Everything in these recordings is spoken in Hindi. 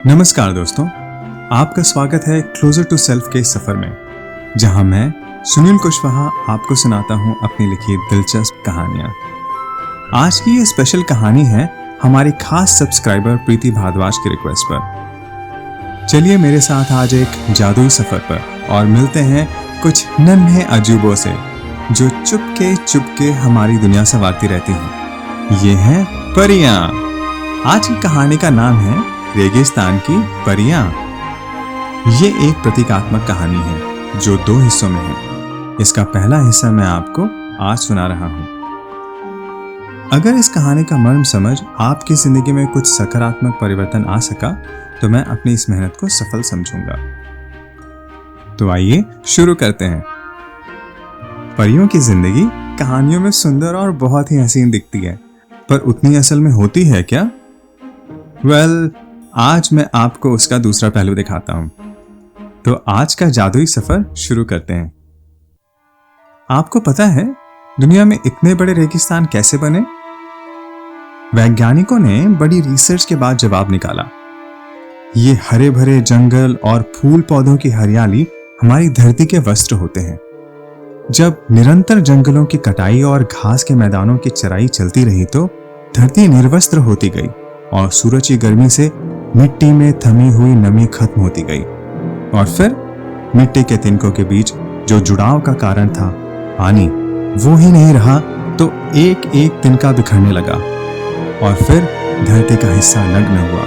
नमस्कार दोस्तों, आपका स्वागत है क्लोजर टू सेल्फ के सफर में, जहां मैं सुनील कुशवाहा आपको सुनाता हूं अपनी लिखी दिलचस्प कहानियां। आज की ये स्पेशल कहानी है हमारी खास सब्सक्राइबर प्रीति भारद्वाज की रिक्वेस्ट पर। चलिए मेरे साथ आज एक जादुई सफर पर और मिलते हैं कुछ नन्हे अजूबों से जो चुपके हमारी दुनिया संवारती रहती हैं। ये हैं परियां। आज की कहानी का नाम है रेगिस्तान की परियां। ये एक प्रतीकात्मक कहानी है जो 2 हिस्सों में है। इसका पहला हिस्सा मैं आपको आज सुना रहा हूं। अगर इस कहानी का मर्म समझ आपकी जिंदगी में कुछ सकारात्मक परिवर्तन आ सका तो मैं अपनी इस मेहनत को सफल समझूंगा। तो आइए शुरू करते हैं। परियों की जिंदगी कहानियों में सुंदर और बहुत ही हसीन दिखती है, पर उतनी असल में होती है क्या? आज मैं आपको उसका दूसरा पहलू दिखाता हूं। तो आज का जादुई सफर शुरू करते हैं। आपको पता है दुनिया में इतने बड़े रेगिस्तान कैसे बने? वैज्ञानिकों ने बड़ी रिसर्च के बाद जवाब निकाला। ये हरे भरे जंगल और फूल पौधों की हरियाली हमारी धरती के वस्त्र होते हैं। जब निरंतर जंगलों की कटाई और घास के मैदानों की चराई चलती रही तो धरती निर्वस्त्र होती गई और सूरज की गर्मी से मिट्टी में थमी हुई नमी खत्म होती गई। और फिर मिट्टी के तिनकों के बीच जो जुड़ाव का कारण था, पानी, वो ही नहीं रहा तो एक एक तिनका बिखरने लगा और फिर धरती का हिस्सा नग्न हुआ,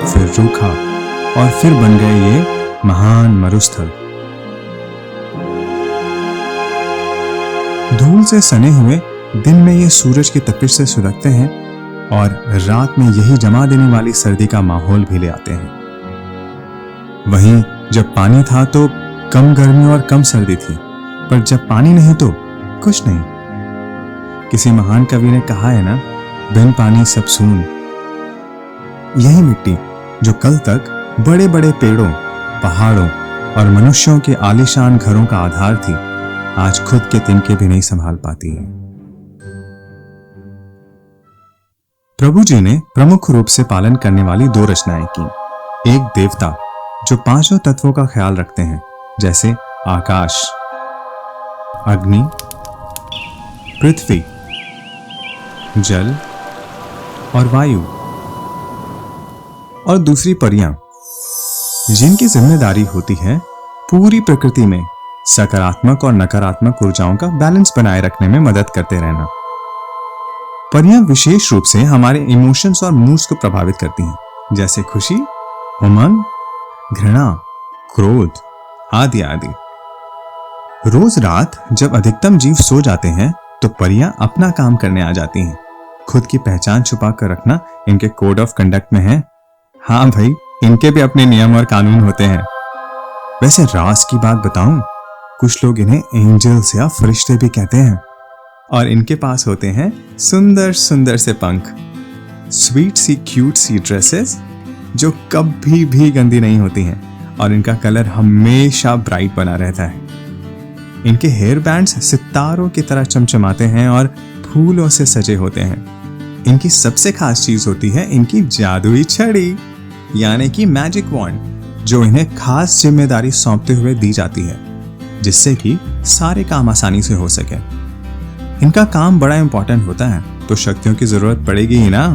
फिर रूखा और फिर बन गए ये महान मरुस्थल। धूल से सने हुए दिन में ये सूरज की तपिश से सुलगते हैं और रात में यही जमा देने वाली सर्दी का माहौल भी ले आते हैं। वहीं जब पानी था तो कम गर्मी और कम सर्दी थी, पर जब पानी नहीं तो कुछ नहीं। किसी महान कवि ने कहा है ना, बिन पानी सब सून। यही मिट्टी जो कल तक बड़े बड़े पेड़ों, पहाड़ों और मनुष्यों के आलीशान घरों का आधार थी, आज खुद के तिनके भी नहीं संभाल पाती है। प्रभु जी ने प्रमुख रूप से पालन करने वाली 2 रचनाएं की। एक देवता जो 5 तत्वों का ख्याल रखते हैं, जैसे आकाश, अग्नि, पृथ्वी, जल और वायु। और दूसरी परियां जिनकी जिम्मेदारी होती है पूरी प्रकृति में सकारात्मक और नकारात्मक ऊर्जाओं का बैलेंस बनाए रखने में मदद करते रहना। परियां विशेष रूप से हमारे इमोशंस और मूड्स को प्रभावित करती हैं, जैसे खुशी, उमंग, घृणा, क्रोध आदि आदि। रोज रात जब अधिकतम जीव सो जाते हैं तो परियां अपना काम करने आ जाती हैं। खुद की पहचान छुपा कर रखना इनके कोड ऑफ कंडक्ट में है। हाँ भाई, इनके भी अपने नियम और कानून होते हैं। वैसे राज की बात बताऊं, कुछ लोग इन्हें एंजल्स या फरिश्ते भी कहते हैं और इनके पास होते हैं सुंदर सुंदर से पंख, स्वीट सी क्यूट सी ड्रेसेस जो कभी भी गंदी नहीं होती हैं और इनका कलर हमेशा ब्राइट बना रहता है। इनके हेयर बैंड्स सितारों की तरह चमचमाते हैं और फूलों से सजे होते हैं। इनकी सबसे खास चीज होती है इनकी जादुई छड़ी, यानी कि मैजिक वॉन्ड, जो इन्हें खास जिम्मेदारी सौंपते हुए दी जाती है, जिससे कि सारे काम आसानी से हो सके। इनका काम बड़ा इंपॉर्टेंट होता है तो शक्तियों की जरूरत पड़ेगी ही ना।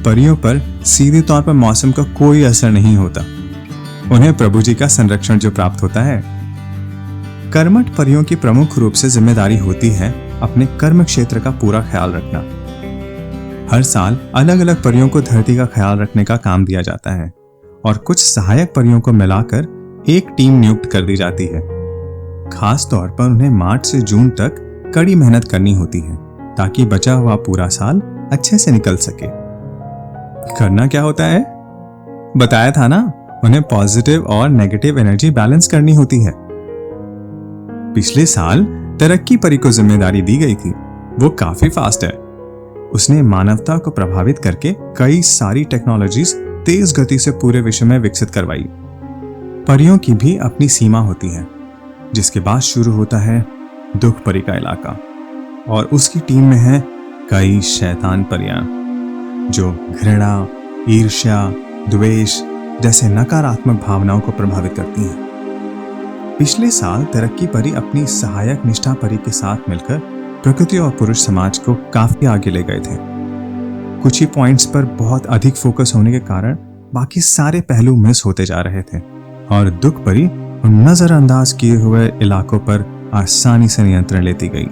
परियों पर सीधे तौर पर मौसम का कोई असर नहीं होता, उन्हें प्रभु जी का संरक्षण जो प्राप्त होता है। कर्मठ परियों की प्रमुख रूप से जिम्मेदारी होती है अपने कर्म क्षेत्र का पूरा ख्याल रखना। हर साल अलग अलग परियों को धरती का ख्याल रखने का काम दिया जाता है और कुछ सहायक परियों को मिलाकर एक टीम नियुक्त कर दी जाती है। खास तौर पर उन्हें मार्च से जून तक कड़ी मेहनत करनी होती है ताकि बचा हुआ पूरा साल अच्छे से निकल सके। करना क्या होता है? बताया था ना, उन्हें पॉजिटिव और नेगेटिव एनर्जी बैलेंस करनी होती है। पिछले साल तरक्की परी को जिम्मेदारी दी गई थी। वो काफी फास्ट है। उसने मानवता को प्रभावित करके कई सारी टेक्नोलॉजीज तेज गति से पूरे विश्व में विकसित करवाई। परियों की भी अपनी सीमा होती है, जिसके बाद शुरू होता है दुख परी का इलाका और उसकी टीम में है कई शैतान परियां जो घृणा, ईर्ष्या, द्वेष, जैसे नकारात्मक भावनाओं को प्रभावित करती हैं। पिछले साल तरक्की परी अपनी सहायक निष्ठा परी के साथ मिलकर प्रकृति और पुरुष समाज को काफी आगे ले गए थे। कुछ ही पॉइंट्स पर बहुत अधिक फोकस होने के कारण बाकी सारे पहलू मिस होते जा रहे थे और दुख परी नजरअंदाज किए हुए इलाकों पर आसानी से नियंत्रण लेती गई।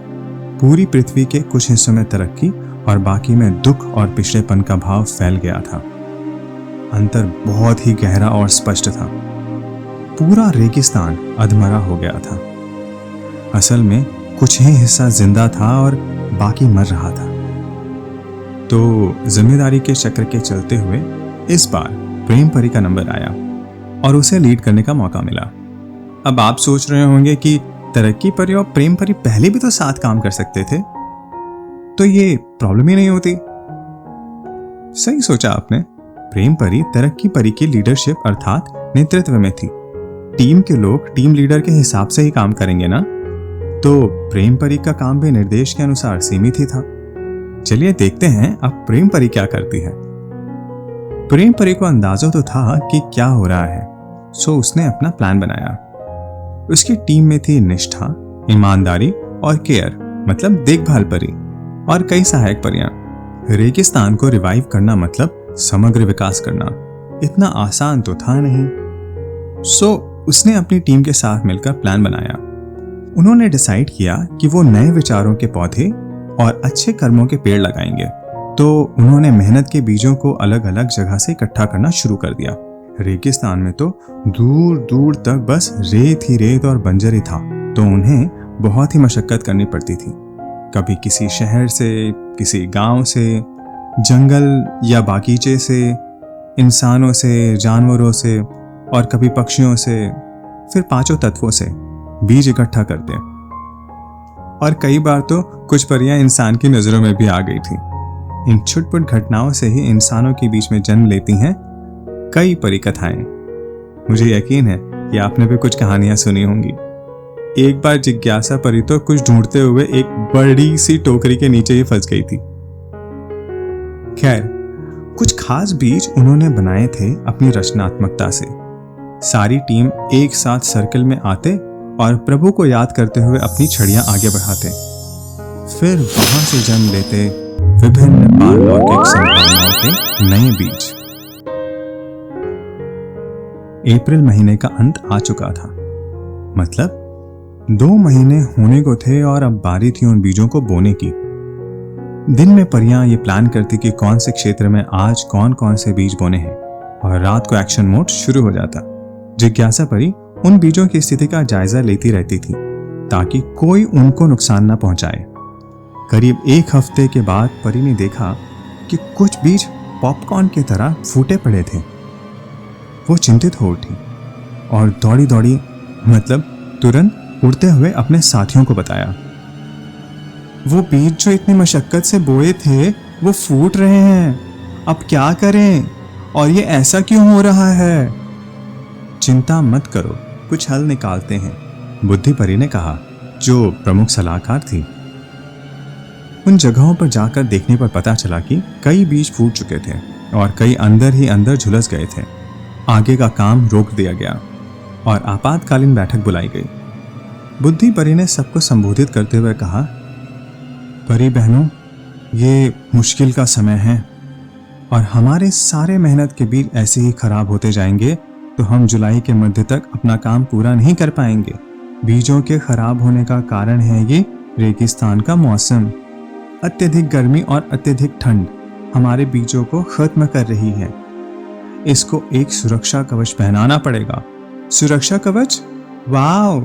पूरी पृथ्वी के कुछ हिस्सों में तरक्की और बाकी में दुख और पिछड़ेपन का भाव फैल गया था। अंतर बहुत ही गहरा और स्पष्ट था। पूरा रेगिस्तान अधमरा हो गया था। असल में कुछ ही हिस्सा जिंदा था और बाकी मर रहा था। तो जिम्मेदारी के चक्र के चलते हुए इस बार प्रेम परी का नंबर आया और उसे लीड करने का मौका मिला। अब आप सोच रहे होंगे कि तरक्की परी और प्रेम परी पहले भी तो साथ काम कर सकते थे, तो ये प्रॉब्लम ही नहीं होती। सही सोचा आपने। प्रेम परी तरक्की परी की लीडरशिप अर्थात नेतृत्व में थी। टीम के लोग टीम लीडर के हिसाब से ही काम करेंगे ना, तो प्रेम परी का काम भी निर्देश के अनुसार सीमित ही था। चलिए देखते हैं अब प्रेम परी क्या करती है। प्रेम परी को अंदाजा तो था कि क्या हो रहा है, सो उसने अपना प्लान बनाया। उसकी टीम में थी निष्ठा, ईमानदारी और केयर मतलब देखभाल परी और कई सहायक परियां। रेगिस्तान को रिवाइव करना मतलब समग्र विकास करना इतना आसान तो था नहीं। सो उसने अपनी टीम के साथ मिलकर प्लान बनाया। उन्होंने डिसाइड किया कि वो नए विचारों के पौधे और अच्छे कर्मों के पेड़ लगाएंगे। तो उन्होंने मेहनत के बीजों को अलग अलग जगह से इकट्ठा करना शुरू कर दिया। रेगिस्तान में तो दूर दूर तक बस रेत ही रेत और बंजर ही था, तो उन्हें बहुत ही मशक्कत करनी पड़ती थी। कभी किसी शहर से, किसी गांव से, जंगल या बागीचे से, इंसानों से, जानवरों से और कभी पक्षियों से, फिर पांचों तत्वों से बीज इकट्ठा करते। और कई बार तो कुछ परियां इंसान की नजरों में भी आ गई थी। इन छुटपुट घटनाओं से ही इंसानों के बीच में जन्म लेती हैं कई परी कथाएं। मुझे यकीन है कि आपने भी कुछ कहानियां सुनी होंगी। एक बार जिज्ञासा परी तो कुछ ढूंढते हुए एक बड़ी सी टोकरी के नीचे ही फंस गई थी। खैर, कुछ खास बीज उन्होंने बनाए थे अपनी रचनात्मकता से। सारी टीम एक साथ सर्कल में आते और प्रभु को याद करते हुए अपनी छड़ियां आगे बढ़ाते। फिर वहां से जन्म लेते विभिन्न पारलौकिक संभावनाओं के नए बीज। अप्रैल महीने का अंत आ चुका था। मतलब 2 महीने होने को थे और अब बारी थी उन बीजों को बोने की। दिन में परियां ये प्लान करती कि कौन से क्षेत्र में आज कौन कौन से बीज बोने हैं और रात को एक्शन मोड शुरू हो जाता। जिज्ञासा परी उन बीजों की स्थिति का जायजा लेती रहती थी ताकि कोई उनको नुकसान न पहुंचाए। करीब 1 हफ्ते के बाद परी ने देखा कि कुछ बीज पॉपकॉर्न की तरह फूटे पड़े थे। वो चिंतित हो उठी और दौड़ी दौड़ी मतलब तुरंत उड़ते हुए अपने साथियों को बताया, वो बीज जो इतनी मशक्कत से बोए थे वो फूट रहे हैं, अब क्या करें और ये ऐसा क्यों हो रहा है? चिंता मत करो, कुछ हल निकालते हैं, बुद्धि परी ने कहा, जो प्रमुख सलाहकार थी। उन जगहों पर जाकर देखने पर पता चला कि कई बीज फूट चुके थे और कई अंदर ही अंदर झुलस गए थे। आगे का काम रोक दिया गया और आपातकालीन बैठक बुलाई गई। बुद्धि परी ने सबको संबोधित करते हुए कहा, परी बहनों, ये मुश्किल का समय है और हमारे सारे मेहनत के बीज ऐसे ही खराब होते जाएंगे तो हम जुलाई के मध्य तक अपना काम पूरा नहीं कर पाएंगे। बीजों के खराब होने का कारण है ये रेगिस्तान का मौसम। अत्यधिक गर्मी और अत्यधिक ठंड हमारे बीजों को खत्म कर रही है। इसको एक सुरक्षा कवच पहनाना पड़ेगा। सुरक्षा कवच? वाह,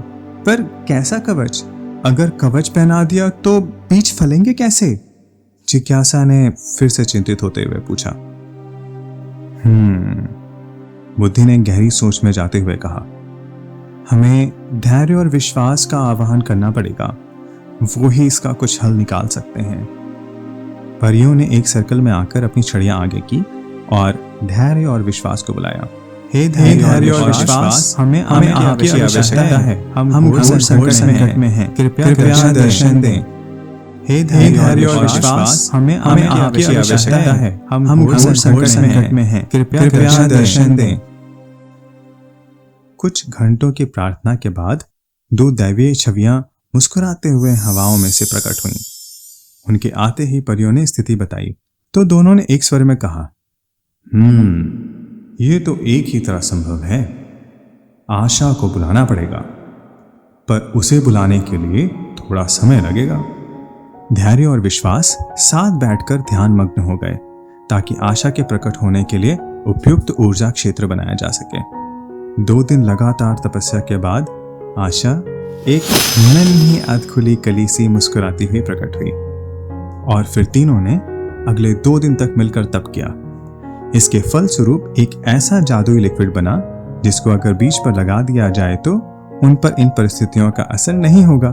पर कैसा कवच? अगर कवच पहना दिया तो बीज फलेंगे कैसे? जिज्ञासा ने फिर से चिंतित होते हुए पूछा। बुद्धि ने गहरी सोच में जाते हुए कहा, हमें धैर्य और विश्वास का आह्वान करना पड़ेगा, वो ही इसका कुछ हल निकाल सकते हैं। परियों ने एक सर्कल में आकर अपनी छड़ियां आगे की और धैर्य और विश्वास को बुलाया। हे धैर्य और विश्वास, हमें आपकी आवश्यकता है। हम घोर संकट में हैं, कृपया दर्शन दें। हे धैर्य और विश्वास, हमें आपकी आवश्यकता है। हम घोर संकट में हैं, कृपया दर्शन दें। कुछ घंटों की प्रार्थना के बाद 2 दैवीय छवियां मुस्कुराते हुए हवाओं में से प्रकट हुईं। उनके आते ही परियों ने स्थिति बताई तो दोनों ने एक स्वर में कहा, ये तो एक ही तरह संभव है। आशा को बुलाना पड़ेगा, पर उसे बुलाने के लिए थोड़ा समय लगेगा। धैर्य और विश्वास साथ बैठकर ध्यान मग्न हो गए ताकि आशा के प्रकट होने के लिए उपयुक्त ऊर्जा क्षेत्र बनाया जा सके। 2 दिन लगातार तपस्या के बाद आशा एक नन्ही अधखुली कली सी मुस्कुराती हुई प्रकट हुई और फिर तीनों ने अगले 2 दिन तक मिलकर तप किया। इसके फलस्वरूप एक ऐसा जादुई लिक्विड बना जिसको अगर बीज पर लगा दिया जाए तो उन पर इन परिस्थितियों का असर नहीं होगा।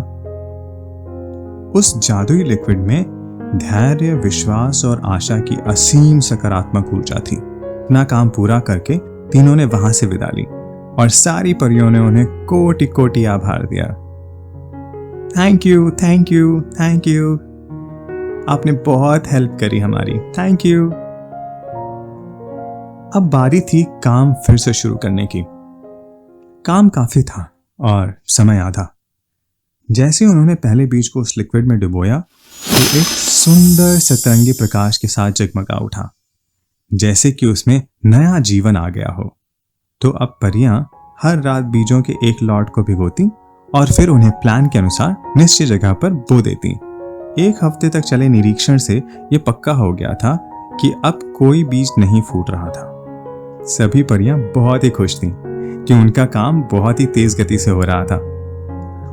उस जादुई लिक्विड में धैर्य, विश्वास और आशा की असीम सकारात्मक ऊर्जा थी। अपना काम पूरा करके तीनों ने वहां से विदा ली और सारी परियों ने उन्हें कोटि कोटि आभार दिया। Thank you, thank you, thank you. आपने बहुत हेल्प करी हमारी, थैंक यू। अब बारी थी काम फिर से शुरू करने की। काम काफी था और समय आधा। जैसे उन्होंने पहले बीज को उस लिक्विड में डुबोया तो एक सुंदर सतरंगी प्रकाश के साथ जगमगा उठा, जैसे कि उसमें नया जीवन आ गया हो। तो अब परियां हर रात बीजों के एक लॉट को भिगोती और फिर उन्हें प्लान के अनुसार निश्चित जगह पर बो देती। 1 हफ्ते तक चले निरीक्षण से यह पक्का हो गया था कि अब कोई बीज नहीं फूट रहा था। सभी परियां बहुत ही खुश थीं कि उनका काम बहुत ही तेज गति से हो रहा था।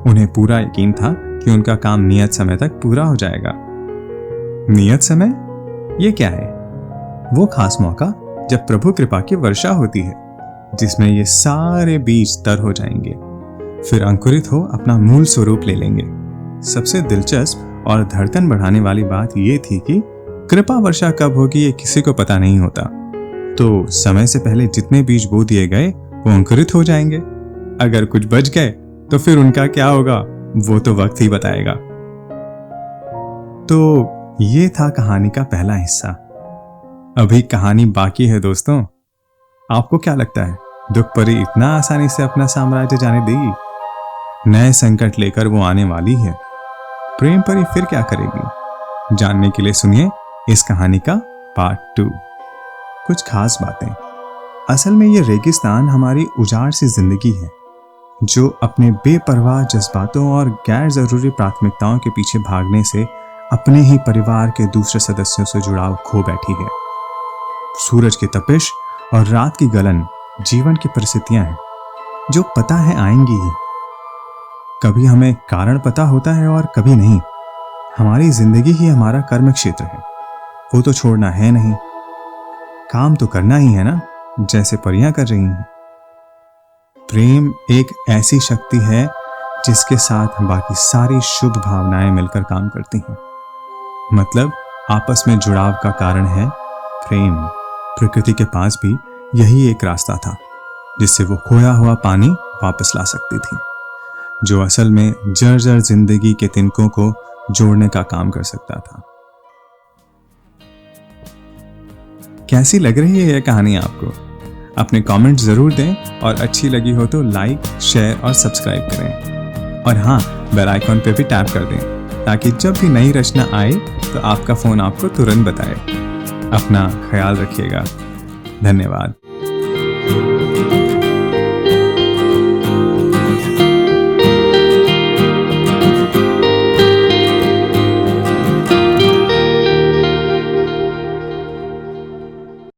उन्हें पूरा यकीन था कि उनका काम नियत समय तक पूरा हो जाएगा। नियत समय? ये क्या है? वो खास मौका जब प्रभु कृपा की वर्षा होती है, जिसमें ये सारे बीज तर हो जाएंगे, फिर अंकुरित हो अपना मूल स्वरूप ले लेंगे। सबसे दिलचस्प और धड़कन बढ़ाने वाली बात ये थी कि कृपा वर्षा कब होगी ये किसी को पता नहीं होता। तो समय से पहले जितने बीज बो दिए गए वो अंकुरित हो जाएंगे। अगर कुछ बच गए तो फिर उनका क्या होगा वो तो वक्त ही बताएगा। तो ये था कहानी का पहला हिस्सा। अभी कहानी बाकी है दोस्तों। आपको क्या लगता है, दुख परी इतना आसानी से अपना साम्राज्य जाने देगी? नए संकट लेकर वो आने वाली है। प्रेम परी फिर क्या करेगी? जानने के लिए सुनिए इस कहानी का पार्ट 2। कुछ खास बातें। असल में ये रेगिस्तान हमारी उजाड़ सी जिंदगी है, जो अपने बेपरवाह जज्बातों और गैर जरूरी प्राथमिकताओं के पीछे भागने से अपने ही परिवार के दूसरे सदस्यों से जुड़ाव खो बैठी है। सूरज की तपिश और रात की गलन जीवन की परिस्थितियां हैं जो पता है आएंगी ही। कभी हमें कारण पता होता है और कभी नहीं। हमारी जिंदगी ही हमारा कर्म क्षेत्र है, वो तो छोड़ना है नहीं। काम तो करना ही है ना, जैसे परियां कर रही हैं। प्रेम एक ऐसी शक्ति है जिसके साथ बाकी सारी शुभ भावनाएं मिलकर काम करती हैं। मतलब आपस में जुड़ाव का कारण है प्रेम। प्रकृति के पास भी यही एक रास्ता था जिससे वो खोया हुआ पानी वापस ला सकती थी, जो असल में जर्जर जिंदगी के तिनकों को जोड़ने का काम कर सकता था। कैसी लग रही है यह कहानी आपको? अपने कमेंट जरूर दें और अच्छी लगी हो तो लाइक, शेयर और सब्सक्राइब करें। और हाँ, बेल आइकॉन पे भी टैप कर दें ताकि जब भी नई रचना आए तो आपका फोन आपको तुरंत बताए। अपना ख्याल रखिएगा। धन्यवाद।